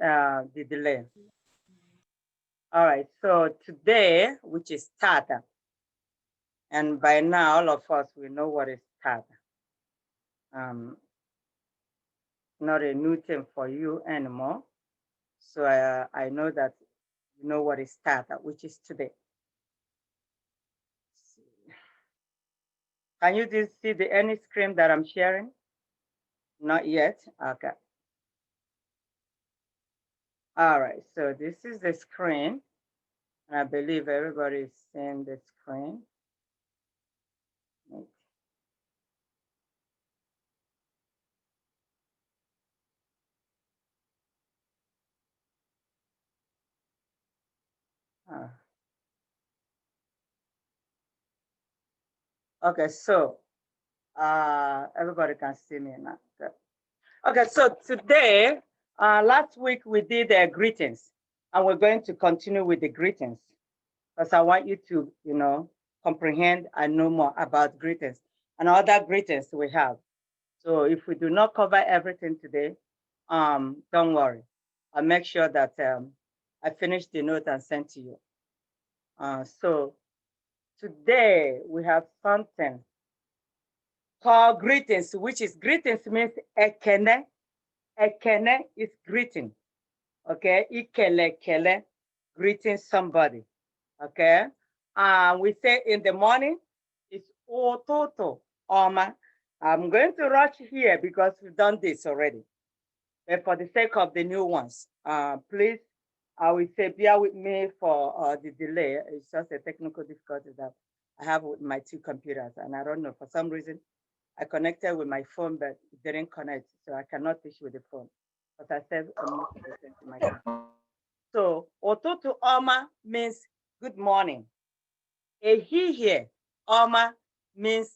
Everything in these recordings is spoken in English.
the delay. All right, so today, which is Tata, and by now all of us, we know what is Tata. Not a new term for you anymore. So I know that you know what is Tata, which is today. Can you just see the any screen that I'm sharing? Not yet, okay. All right, so this is the screen. I believe everybody is seeing the screen. Okay, so everybody can see me now. Good. Okay, so today, last week we did greetings, and we're going to continue with the greetings because I want you to, comprehend and know more about greetings and other greetings we have. So if we do not cover everything today, don't worry. I'll make sure that I finish the note and send to you. So today we have something called greetings, which is greetings means ekene. Ekene is greeting. Okay, ikele kele, greeting somebody. Okay, we say in the morning it's ototo oma. I'm going to rush here because we've done this already. But for the sake of the new ones, please, I will say bear with me for the delay. It's just a technical difficulty that I have with my two computers, and I don't know, for some reason, I connected with my phone, but it didn't connect, so I cannot teach with the phone. But I said most of the things to my phone. So, otutu oma means good morning. Ehihie oma means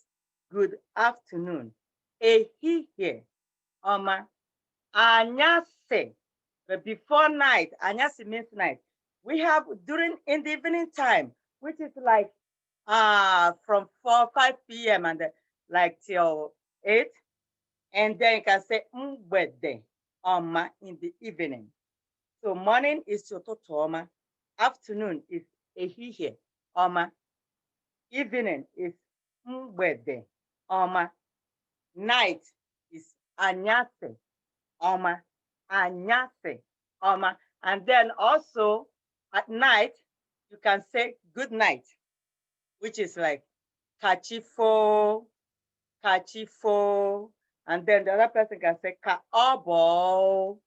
good afternoon. Ehihie oma. Anyase, but before night, anyase means night. We have in the evening time, which is like from 5 p.m. and like till 8. And then you can say mgbede oma in the evening. So morning is ụtụtụ ọma, afternoon is ehihie ọma, evening is mgbede ọma, night is anyase ọma, anyase ọma. And then also at night, you can say good night, which is like kachifo, kachifo. And then the other person can say kaobo.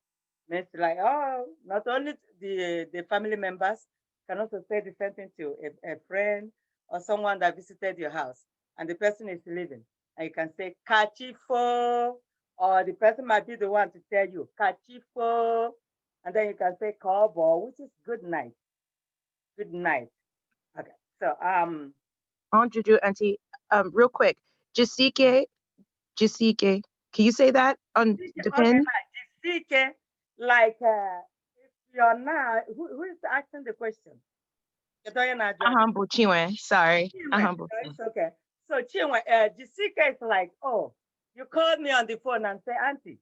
Means like, oh, not only the family members can also say the same thing to a friend or someone that visited your house and the person is leaving. And you can say kachifo, or the person might be the one to tell you kachifo. And then you can say kobo, which is good night. Good night. Okay. So Juju, Auntie, real quick, Jisike, can you say that on the pen? Okay, Jisike, like if you're not, who is asking the question? Humble Chinwe, sorry. It's okay. So Chinwe, Jisika is like, oh, you called me on the phone and say, Auntie,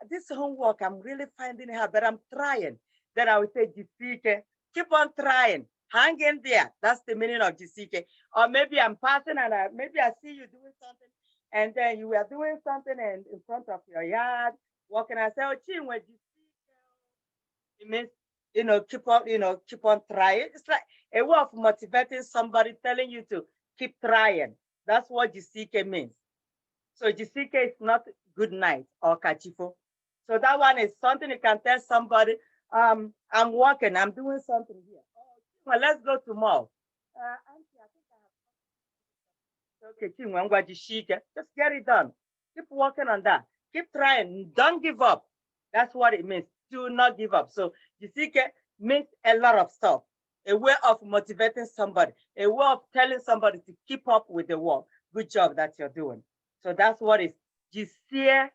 this homework, I'm really finding it hard, but I'm trying. Then I would say, Jisika, keep on trying. Hang in there. That's the meaning of Jisika. Or maybe I'm passing and maybe I see you doing something, and then you were doing something in front of your yard, walking. I say, oh, Chinwe, Jisika. It means, keep on trying. It's like a way of motivating somebody, telling you to keep trying. That's what Jisike means. So Jisike is not good night or kachifo. So that one is something you can tell somebody, I'm working, I'm doing something here. Oh, well, let's go to mall. Auntie, I think I have. Okay, Chinwangwa Jisike, just get it done. Keep working on that. Keep trying. Don't give up. That's what it means. Do not give up. So Jisike means a lot of stuff. A way of motivating somebody, a way of telling somebody to keep up with the work. Good job that you're doing. So that's what is Jisie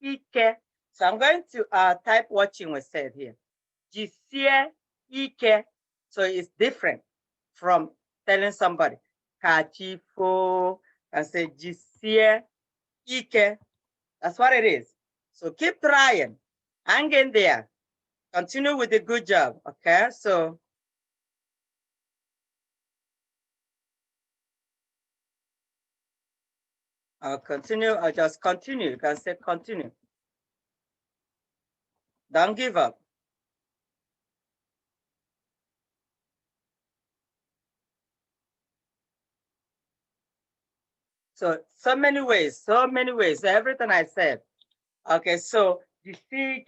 Ike. So I'm going to type what Chinwe said here. Jisie Ike. So it's different from telling somebody Kachifo and say Jisie Ike. That's what it is. So keep trying. Hang in there. Continue with the good job, okay? So, I'll continue, I'll just continue. You can say continue. Don't give up. So many ways, everything I said. Okay, so you see,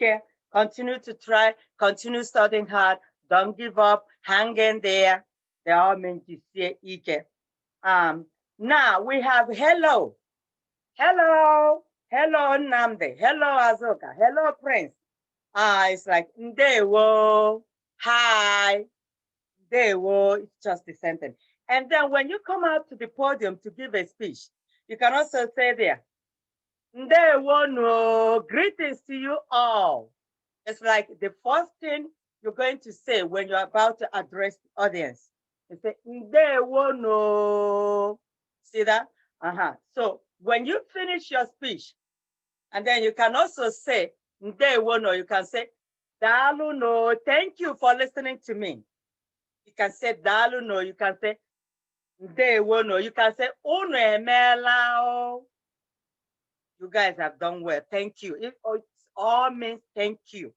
continue to try, continue studying hard, don't give up, hang in there. They all mean you see, Ike. Now we have hello. Hello, hello, Namde. Hello, Azoka. Hello, Prince. It's like Ndewo. Hi. Ndewo. It's just the sentence. And then when you come out to the podium to give a speech, you can also say there, Ndewo no. Greetings to you all. It's like the first thing you're going to say when you're about to address the audience. You say, Ndewo no. See that? So when you finish your speech, and then you can also say, Ndewo no, you can say, Dalu no, thank you for listening to me. You can say, Dalu no, you can say, Ndewo no, you can say, Unu emela. You guys have done well, thank you. It all means thank you.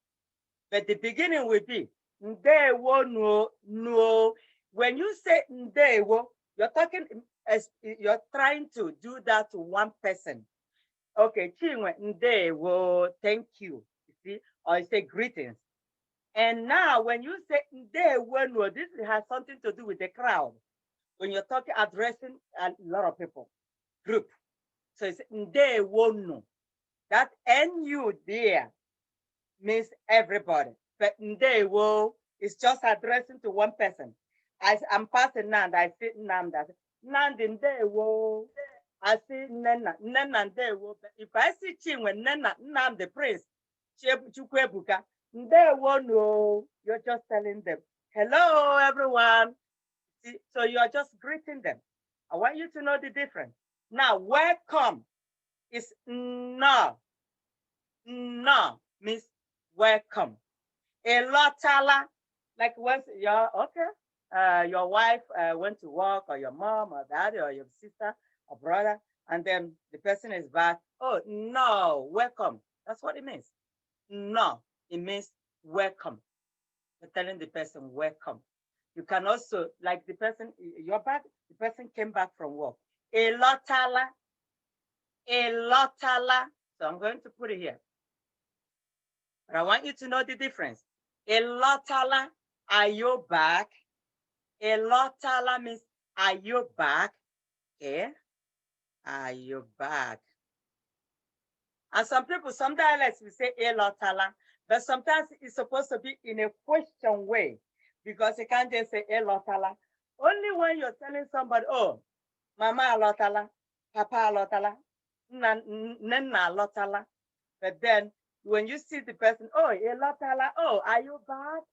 But the beginning will be, Ndewo no, no. When you say Ndewo, you're talking as you're trying to do that to one person. Okay, Chinwe, Ndewo, thank you. You see, or you say greetings. And now when you say Ndewo no, this has something to do with the crowd. When you're talking, addressing a lot of people, group. So it's Ndewo no. That NU there means everybody. But Ndewo is just addressing to one person. As I'm passing Nand, I say Nand, I say Nand Ndewo. I see Nena, Nena Ndewo. If I see Chinwe, Nena, Nam the Prince, Chukwebuka, Ndewo no, you're just telling them, hello everyone. See, so you are just greeting them. I want you to know the difference. Now, welcome is no. No means welcome. A lotala, like once you're okay, your wife went to work, or your mom or daddy or your sister or brother, and then the person is back. Oh no, welcome. That's what it means. No, it means welcome. You're telling the person welcome. You can also, like the person, you're back, the person came back from work. A lotala, a lotala. So I'm going to put it here. But I want you to know the difference. A lotala, are you back? A lotala means, are you back? Okay. Are you back? And some people, some dialects will say a lotala, but sometimes it's supposed to be in a question way, because you can't just say a lotala. Only when you're telling somebody, oh, mama lotala, papa lotala, nana lotala. But then when you see the person, oh, a lotala, oh, are you back?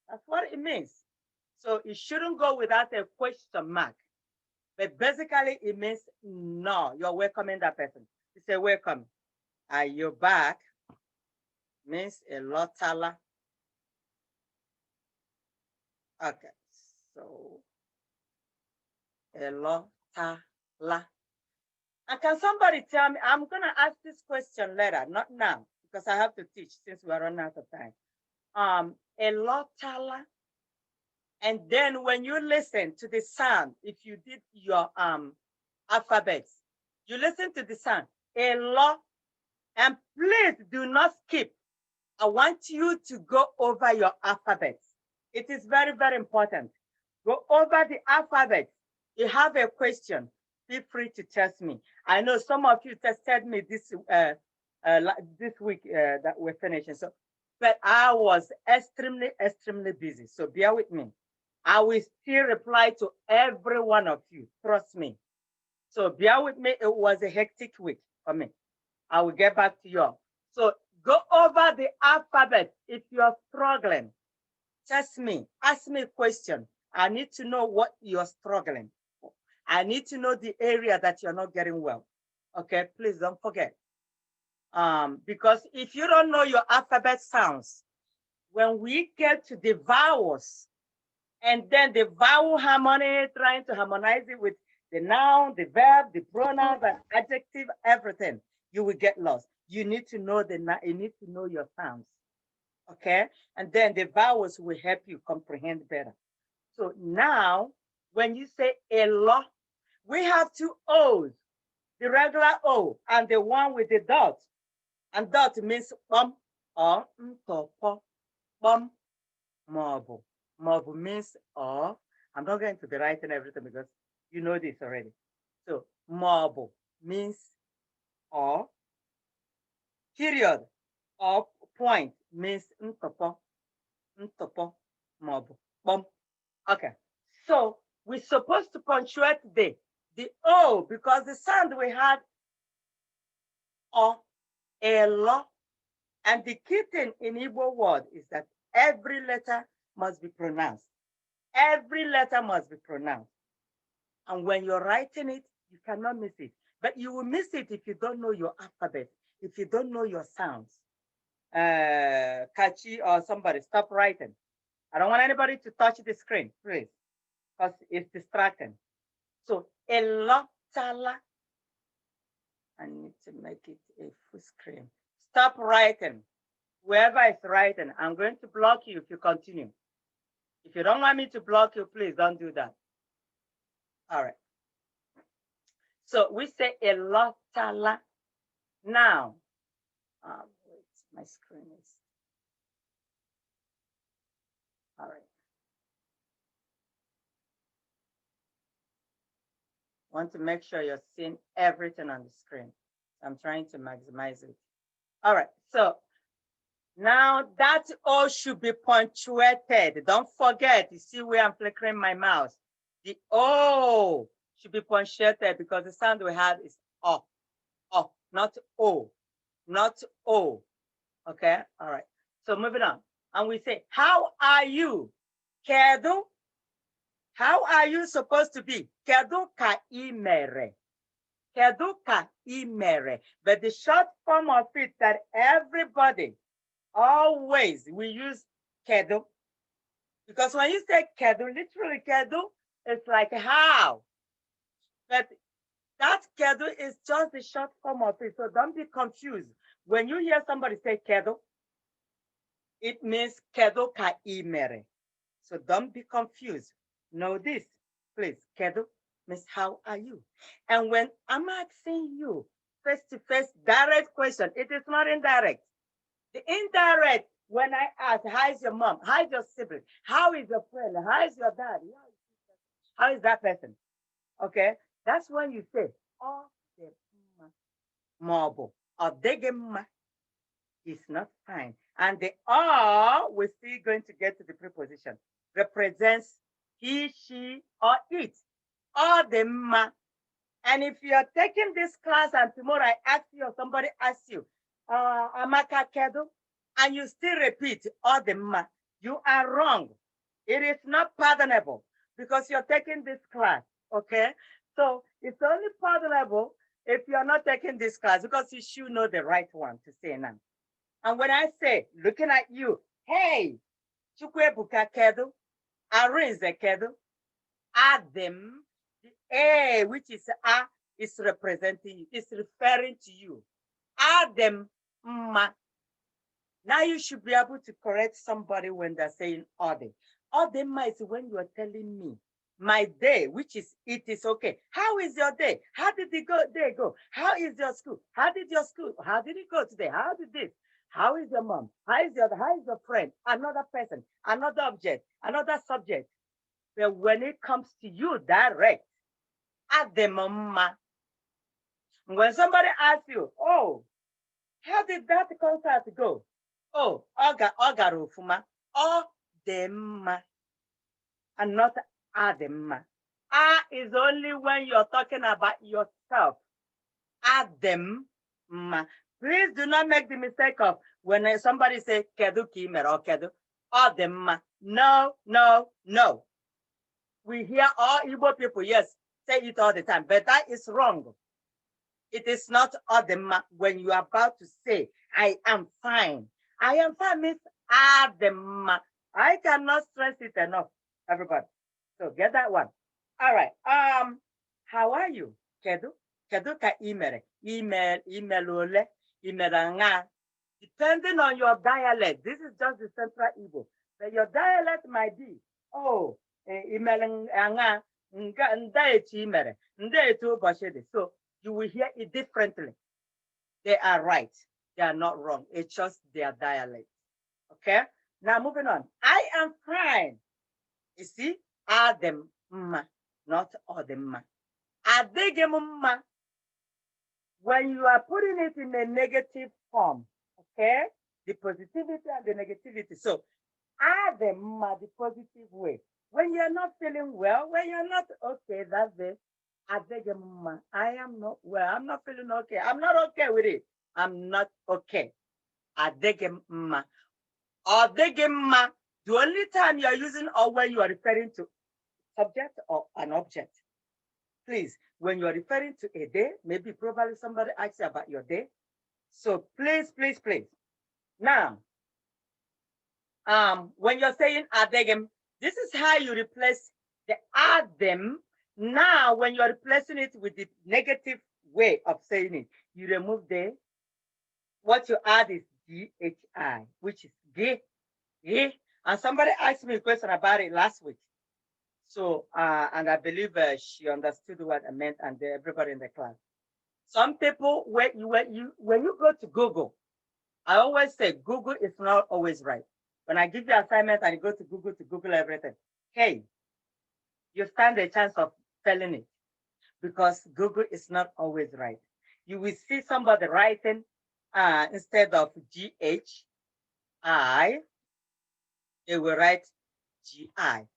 That's what it means. So it shouldn't go without a question mark. But basically, it means no, you're welcoming that person. You say, welcome. Are you back? Means a lotala. Okay, so a lotala. And can somebody tell me, I'm going to ask this question later, not now, because I have to teach since we're running out of time. A lotala. And then when you listen to the sound, if you did your alphabets, you listen to the sound, a lot, and please do not skip. I want you to go over your alphabets. It is very, very important. Go over the alphabet. You have a question, feel free to test me. I know some of you tested me this week that we're finishing. So, but I was extremely, extremely busy. So bear with me. I will still reply to every one of you. Trust me. So bear with me. It was a hectic week for me. I will get back to you all. So go over the alphabet. If you're struggling, test me. Ask me a question. I need to know what you're struggling for. I need to know the area that you're not getting well. Okay, please don't forget. Because if you don't know your alphabet sounds, when we get to the vowels, and then the vowel harmony, trying to harmonize it with the noun, the verb, the pronouns, and adjective, everything, you will get lost. You need to know you need to know your sounds, okay? And then the vowels will help you comprehend better. So now, when you say a lot, we have two O's, the regular O and the one with the dot. And dot means bum or mtopo, bum, marble. Marble means or. I'm not going to be writing everything because you know this already. So marble means or. Period or point means mtopo, mtopo, marble, bum. Okay. So we're supposed to punctuate the O because the sound we had or, a lo. And the key thing in Igbo word is that every letter must be pronounced. Every letter must be pronounced. And when you're writing it, you cannot miss it. But you will miss it if you don't know your alphabet, if you don't know your sounds. Kachi or somebody, stop writing. I don't want anybody to touch the screen, please, because it's distracting. So, elotala. I need to make it a full screen. Stop writing. Whoever is writing, I'm going to block you if you continue. If you don't want me to block you, please don't do that. All right. So we say elotala. Now, wait, my screen is. All right. Want to make sure you're seeing everything on the screen. I'm trying to maximize it. All right. So now that O should be punctuated. Don't forget, you see where I'm flickering my mouse. The O should be punctuated because the sound we have is O, not O, not O. Okay, all right. So moving on. And we say, how are you? Kedu? How are you supposed to be? Kedu ka imere? Kedu ka imere? But the short form of it that everybody always we use kedu. Because when you say kedu, literally kedu, it's like how. But that kedu is just the short form of it. So don't be confused. When you hear somebody say kedu, it means kedu ka imere. So don't be confused. Know this, please. Kedu means how are you? And when I'm asking you face to face direct question, it is not indirect. The indirect, when I ask, how is your mom? How is your sibling? How is your friend? How is your dad? How is that person? Okay, that's when you say, oh, the marble or degema is not fine. And the or, we're still going to get to the preposition, represents he, she, or it, or the ma. And if you're taking this class and tomorrow I ask you or somebody asks you, Amaka Kedo, and you still repeat or the ma, you are wrong. It is not pardonable because you're taking this class, okay? So it's only pardonable if you're not taking this class because you should know the right one to say now. And when I say, looking at you, hey, Chukwebuka Kedo, Arinze Kedo, Adam, the A, which is A, is representing you, is referring to you. Adam, ma. Now you should be able to correct somebody when they're saying Ode. Ode ma is when you are telling me my day, which is it is okay. How is your day? How did the day go? How is your school? How did it go today? How did this? How is your mom? How is your friend? Another person, another object, another subject. But when it comes to you direct, at the moment, when somebody asks you, oh, how did that concert go? Oh, Oga Rufuma, or them, and not Adem. Is only when you're talking about yourself. Adem. Please do not make the mistake of when somebody say Kedu Kimer or Kedu, Adem. No, no, no. We hear all Igbo people, yes, say it all the time, but that is wrong. It is not Adem when you are about to say, I am fine. I am fine means Adem. I cannot stress it enough, everybody. So get that one. All right. How are you? Kedu? Kedu ka imere? Email ole, email nga. Depending on your dialect, this is just the Central Igbo. But your dialect might be, oh, email nga, nda etu imere, nda etu ụbọchị dị. So you will hear it differently. They are right. They are not wrong. It's just their dialect. Okay? Now moving on. I am fine. You see, Adem ma, not Odem. Adegem ma. When you are putting it in a negative form, okay? The positivity and the negativity. So Adem ma, the positive way. When you're not feeling well, when you're not okay, that's it. Adegem ma. I am not well. I'm not feeling okay. I'm not okay with it. I'm not okay. Adegem ma. Adegem ma. The only time you are using or when you are referring to subject or an object. Please, when you are referring to a day, maybe probably somebody asks you about your day. So please, please, please. Now, when you're saying adegem, this is how you replace the adem. Now, when you're replacing it with the negative way of saying it, you remove the, what you add is ghi, which is g. And somebody asked me a question about it last week. So, and I believe she understood what I meant, and everybody in the class. Some people, when you go to Google, I always say Google is not always right. When I give you assignment and you go to Google everything, hey, you stand a chance of failing it because Google is not always right. You will see somebody writing instead of GHI, they will write GI.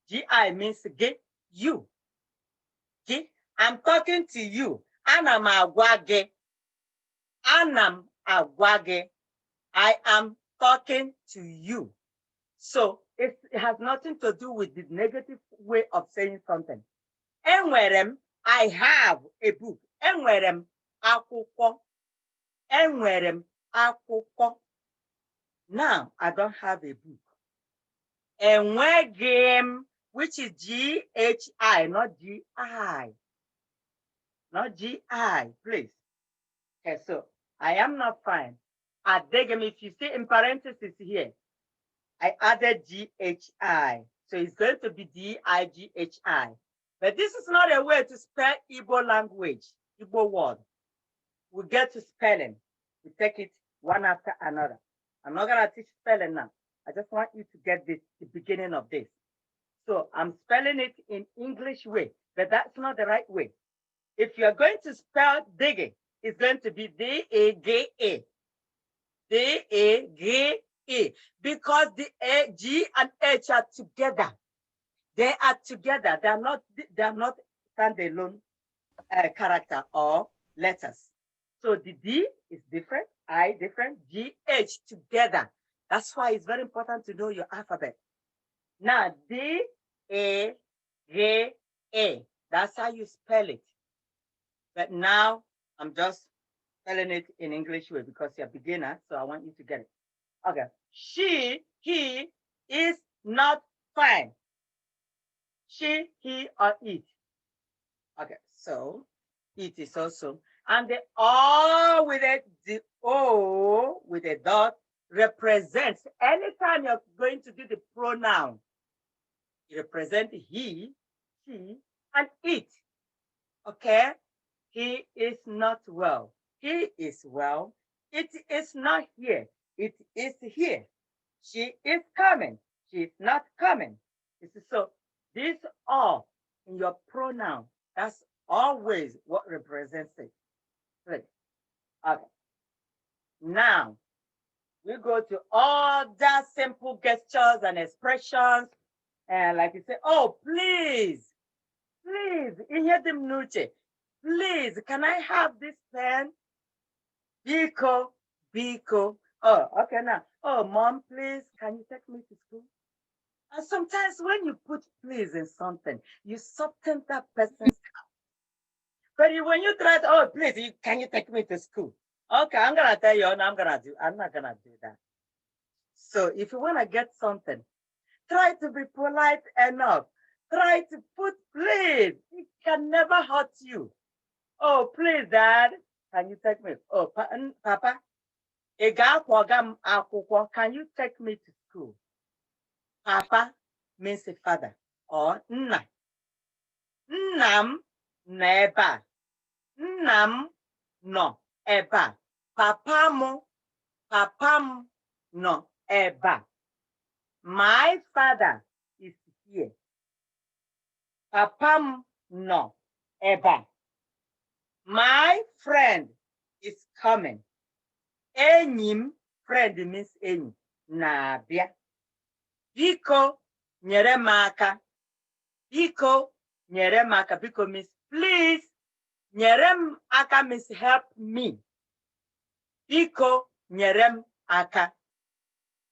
GI means get you. Okay? I'm talking to you. Anam agwage. Anam agwage. I am talking to you. So it has nothing to do with the negative way of saying something. Enwerem, I have a book. Enwerem akwụkwọ. Enwerem akwụkwọ. Now I don't have a book. Enwegem, which is GHI, not GI. Not GI, please. Okay, so I am not fine. Adegem, if you see in parentheses here, I added GHI. So it's going to be DIGHI. But this is not a way to spell Igbo language, Igbo word. We get to spelling. We take it one after another. I'm not going to teach spelling now. I just want you to get this, the beginning of this. So I'm spelling it in English way, but that's not the right way. If you're going to spell digging, it's going to be D-A-G-A. D-A-G-A. Because the A, G and H are together. They are together. They are not standalone character or letters. So the D is different, I different, G, H together. That's why it's very important to know your alphabet. Now, D-A-G-A. That's how you spell it. But now I'm just spelling it in English way because you're a beginner, so I want you to get it. Okay. He is not fine. She, he, or it. Okay, so it is also. And the O with the O with a dot represents, anytime you're going to do the pronoun, you represent he, she, and it. Okay? He is not well. He is well. It is not here. It is here. She is coming. She is not coming. So these are in your pronoun. That's always what represents it. Right. Okay. Now we go to other simple gestures and expressions. And like you say, oh, please, please, can I have this pen? Biko. Oh, okay now. Oh, mom, please, can you take me to school? And sometimes when you put please in something, you soften that person's heart. But when you try to, oh, please, can you take me to school? Okay, I'm gonna tell you, I'm not gonna do that. So if you want to get something, try to be polite enough. Try to put please. It can never hurt you. Oh, please, Dad, can you take me? Oh, Papa, can you take me to school? Papa means a father or nna. Nnam neba. Nnam no eba. Papam no eba. My father is here. Papam no eba. My friend is coming. Enyim, friend means enyi, na-abịa. Biko, nyere m aka. Biko, nyere m aka. Biko means please. Nyere m aka means help me. Biko, nyere m aka.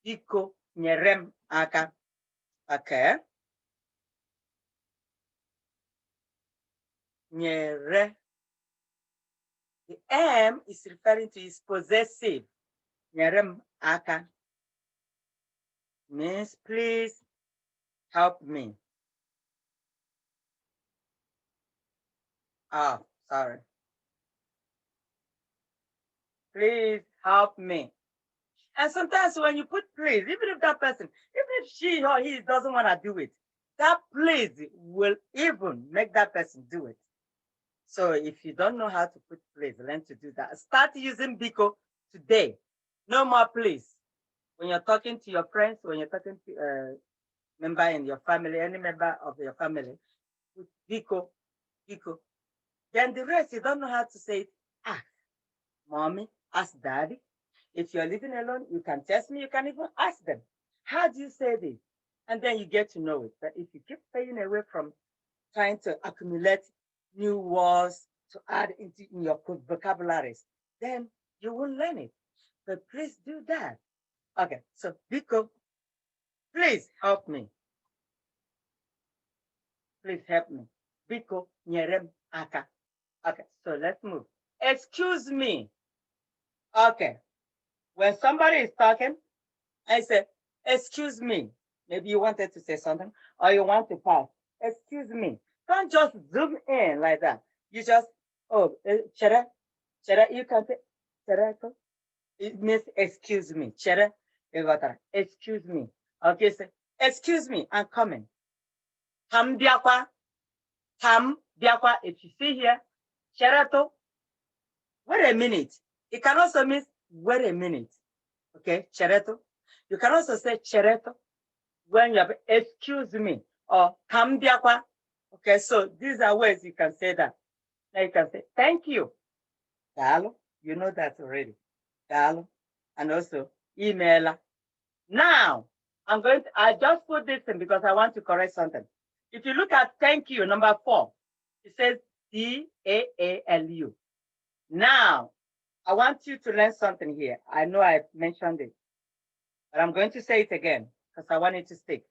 Biko, nyere m aka. Okay. Nyere. The M is referring to his possessive. Nyere m aka means please help me. Oh, sorry. Please help me. And sometimes when you put please, even if that person, even if she or he doesn't want to do it, that please will even make that person do it. So if you don't know how to put please, learn to do that. Start using Biko today. No more please. When you're talking to your friends, when you're talking to a member in your family, any member of your family, put Biko, Biko. Then the rest, you don't know how to say it. Ask mommy, ask daddy. If you're living alone, you can test me, you can even ask them. How do you say this? And then you get to know it. But if you keep staying away from trying to accumulate new words to add into in your vocabularies, then you won't learn it. But please do that. Okay, so Biko, please help me. Please help me. Biko, nyerem aka. Okay, so let's move. Excuse me. Okay, when somebody is talking, I say, excuse me. Maybe you wanted to say something or you want to pass. Excuse me. Don't just zoom in like that. You just, oh, chere, you can say, chere. It means excuse me. Chere, excuse me. Okay, say, excuse me, I'm coming. Tam biakwa, if you see here, chereto, wait a minute. It can also mean, wait a minute. Okay, chereto. You can also say chereto when you have excuse me or kambiakwa. Okay, so these are ways you can say that. Now you can say thank you. Dalo, you know that already. Dalo. And also emailer. Now I just put this in because I want to correct something. If you look at thank you, number 4, it says DAALU. Now I want you to learn something here. I know I mentioned it, but I'm going to say it again because I want it to stick.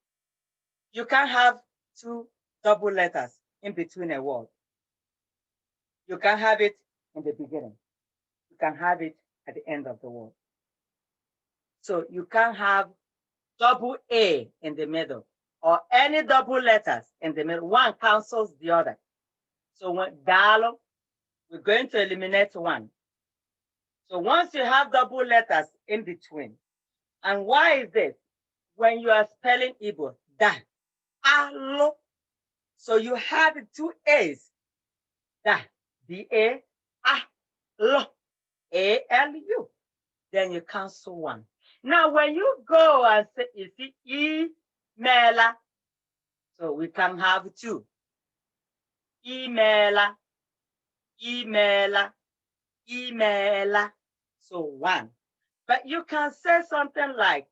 You can't have 2 double letters in between a word. You can have it in the beginning. You can have it at the end of the word. So you can't have double A in the middle or any double letters in the middle. One cancels the other. So when dalo, we're going to eliminate one. So once you have double letters in between, and why is this? When you are spelling Igbo, da, alo. So you have 2 A's, da, D-A, lo, A-L-U. Then you cancel one. Now, when you go and say, you see, emailer, so we can have 2. Emailer, emailer, emailer, so 1. But you can say something like,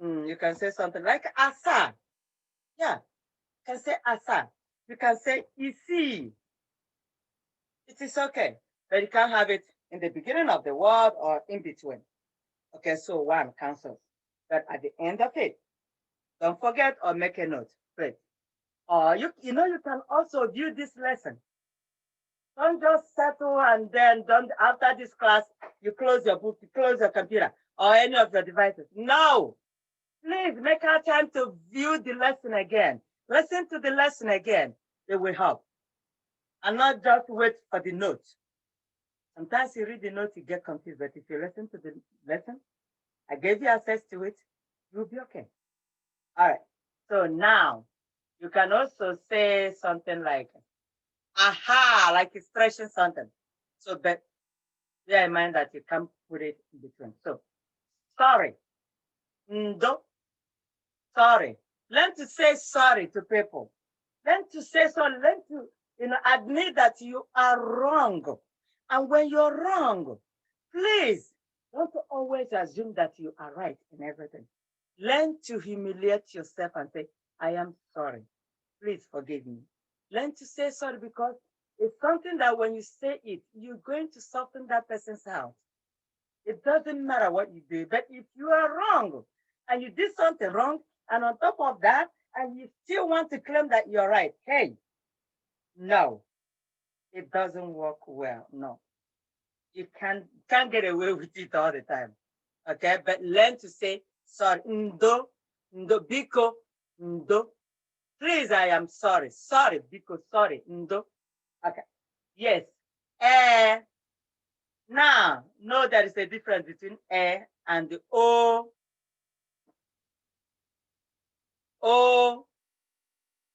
you can say something like asa. Yeah, you can say asa. You can say isi. It is okay, but you can't have it in the beginning of the word or in between. Okay, so 1 cancels. But at the end of it, don't forget or make a note, please. Or you can also view this lesson Don't just settle and then don't, after this class, you close your book, you close your computer or any of your devices. No, please make our time to view the lesson again. Listen to the lesson again. It will help. And not just wait for the note. Sometimes you read the note, you get confused, but if you listen to the lesson, I gave you access to it, you'll be okay. All right. So now you can also say something like, aha, like expression something. So, but bear in mind that you can't put it in between. So, sorry. Ndo. Sorry. Learn to say sorry to people. Learn to say sorry. Learn to, admit that you are wrong. And when you're wrong, please don't always assume that you are right in everything. Learn to humiliate yourself and say, I am sorry. Please forgive me. Learn to say sorry because it's something that when you say it, you're going to soften that person's heart. It doesn't matter what you do, but if you are wrong and you did something wrong, and on top of that, and you still want to claim that you're right, hey, no, it doesn't work well. No, you can't get away with it all the time. Okay, but learn to say sorry. Ndo, biko, ndo. Please, I am sorry. Sorry, biko, sorry, ndo. Okay. Yes. Now, know there is a difference between and the o. O.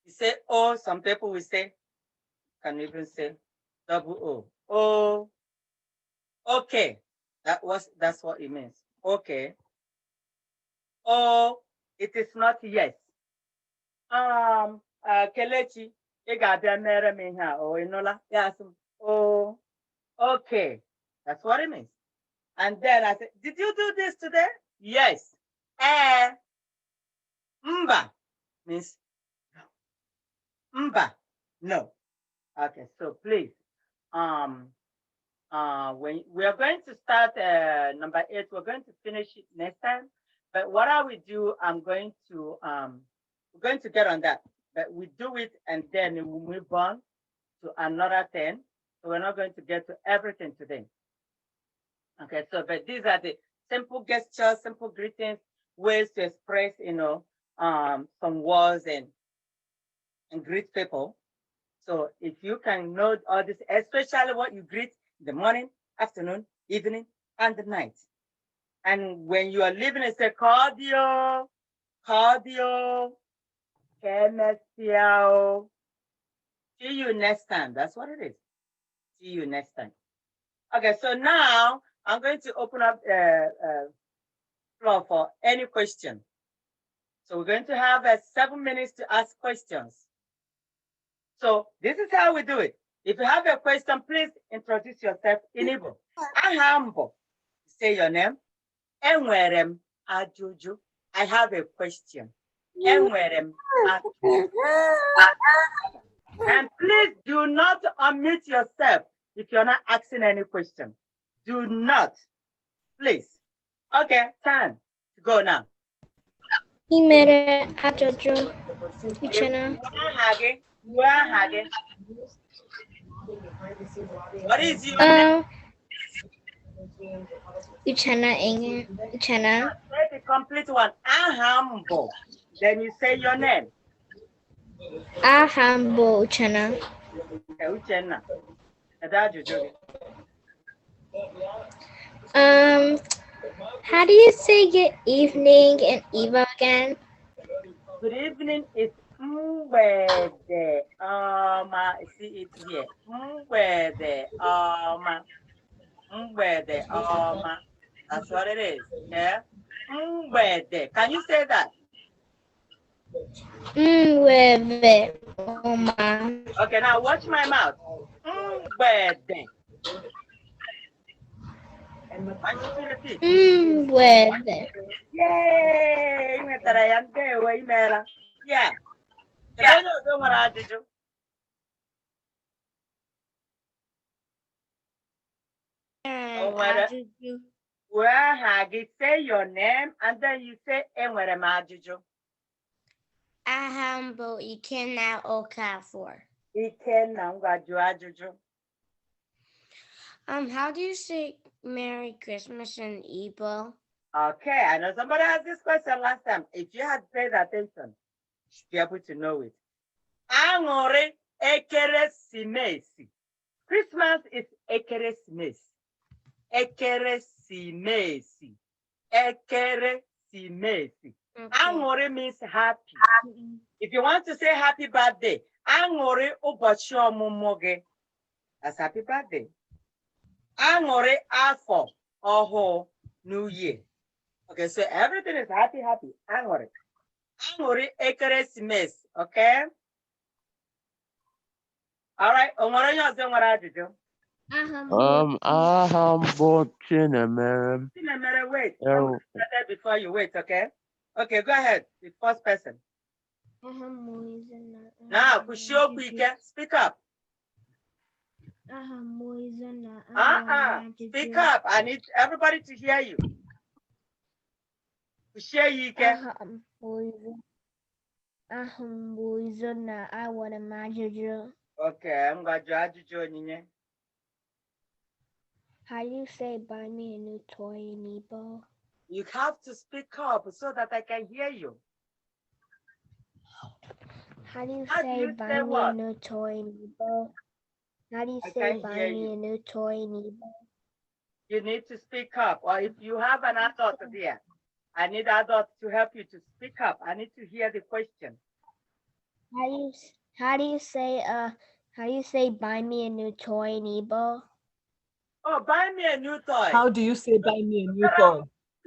You say o. Some people will say, can even say double o. O. Okay. That's what it means. Okay. O. It is not yes. Kelechi, ị ga-abịa mere m ihe a, o ịnụla? Yes. Oh, okay. That's what it means. And then I said, did you do this today? Yes. Mba means no. Mba, no. Okay, so please, when we are going to start number 8, we're going to finish it next time. But what I will do, we're going to get on that. But we do it and then we move on to another 10. So we're not going to get to everything today. Okay, so but these are the simple gestures, simple greetings, ways to express, some words and greet people. So if you can know all this, especially what you greet in the morning, afternoon, evening, and the night. And when you are leaving, it's a cardio, chemistry. See you next time. That's what it is. See you next time. Okay, so now I'm going to open up floor for any question. So we're going to have 7 minutes to ask questions. So this is how we do it. If you have a question, please introduce yourself in Igbo. Ahambo, say your name. Enwerem ajuju. I have a question. Enwerem ajuju. And please do not unmute yourself if you're not asking any question. Do not, please. Okay, time to go now. Imere ajụjụ Uchenna. What is your name? Uchenna Enge. Uchenna. Say the complete one. Ahambo. Then you say your name. Ahambo Uchenna. Okay, Uchenna. How do you say good evening in Igbo again? Good evening is Mwede. See it here. Mwede. Mwede. That's what it is. Yeah. Mwede. Can you say that? Mwede. Okay, now watch my mouth. Mwede. Mwede. Yay! Yeah. Say your name and then you say enwere m ajụjụ. Ahambo Ikenna Okafor. Ikenna ngwaju ajụjụ. How do you say Merry Christmas in Igbo? Okay, I know somebody asked this question last time. If you had paid attention, you'd be able to know it. Aṅụrị ekeresimesi. Christmas is ekeresimesi. Ekeresimesi. Ekeresimesi. Aṅụrị means happy. If you want to say happy birthday, aṅụrị ụbọchị ọmụmụ gị. That's happy birthday. Aṅụrị afọ ọhụụ, New Year. Okay, so everything is happy, happy. Aṅụrị. Aṅụrị ekeresimesi, okay? All right, o nwere onye ọzọ nwere ajụjụ? Chinemere. Chinemere, wait. Before you wait, okay? Okay, go ahead. The first person. Now, Kushioku Ike, speak up. Speak up. I need everybody to hear you. Kushioku Ike. Okay, I'm going to ajụjụ onyinye. How do you say buy me a new toy in Igbo? You have to speak up so that I can hear you. How do you say buy me a new toy in Igbo? How do you say buy me a new toy in Igbo? You need to speak up, or if you have an adult there, I need adults to help you to speak up. I need to hear the question. How do you say buy me a new toy in Igbo? Oh, buy me a new toy. How do you say buy me a new toy?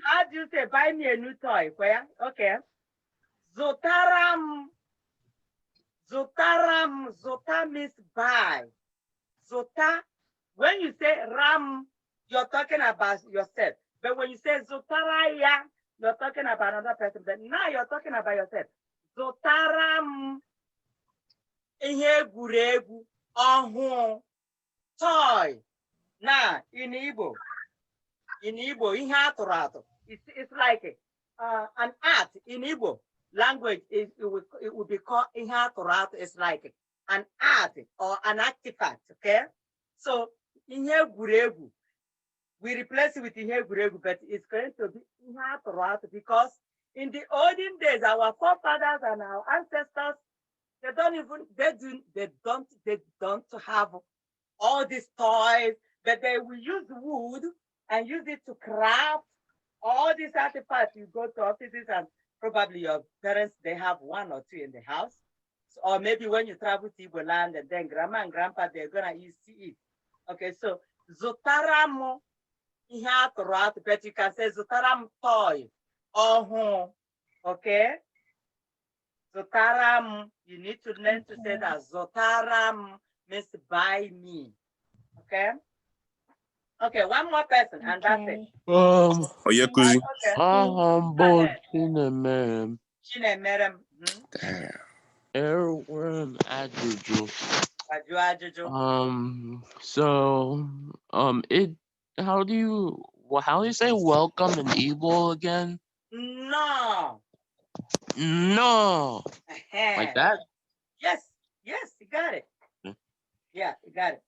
How do you say buy me a new toy? Where? Okay. Zotaram. Zotaram. Zota means buy. Zota. When you say ram, you're talking about yourself. But when you say zotaraya, you're talking about another person. But now you're talking about yourself. Zotaram. Ihe egwuregwu ọhụụ. Toy. Now, in Igbo, ihe atụrụ atụ. It's like an art in Igbo language. It would be called ihe atụrụ atụ. It's like an art or an artifact. Okay, so ihe egwuregwu, we replace it with ihe egwuregwu, but it's going to be ihe atụrụ atụ because in the olden days, our forefathers and our ancestors, they don't have all these toys. But they will use wood and use it to craft all these artifacts. You go to offices and probably your parents, they have one or two in the house. So, or maybe when you travel to Igbo land and then grandma and grandpa, they're going to see it. Okay, so Zotaram ihatrat, but you can say Zotaram toy. Okay? Zotaram, you need to learn to say that. Zotaram means buy me. Okay? Okay, one more person, and that's it. Kuzi. Chinemere. Erwin Ajuju. Ajụjụ. How do you say welcome in Igbo again? No. No. Like that? Yes, you got it. Yeah, you got it.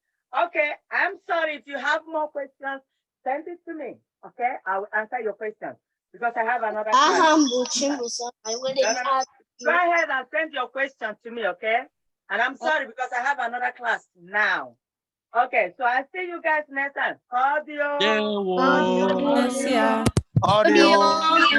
Okay, I'm sorry if you have more questions, send it to me. Okay, I will answer your questions because I have another question. Go ahead and send your question to me, okay? And I'm sorry because I have another class now. Okay, so I see you guys next time. Audio. Adios.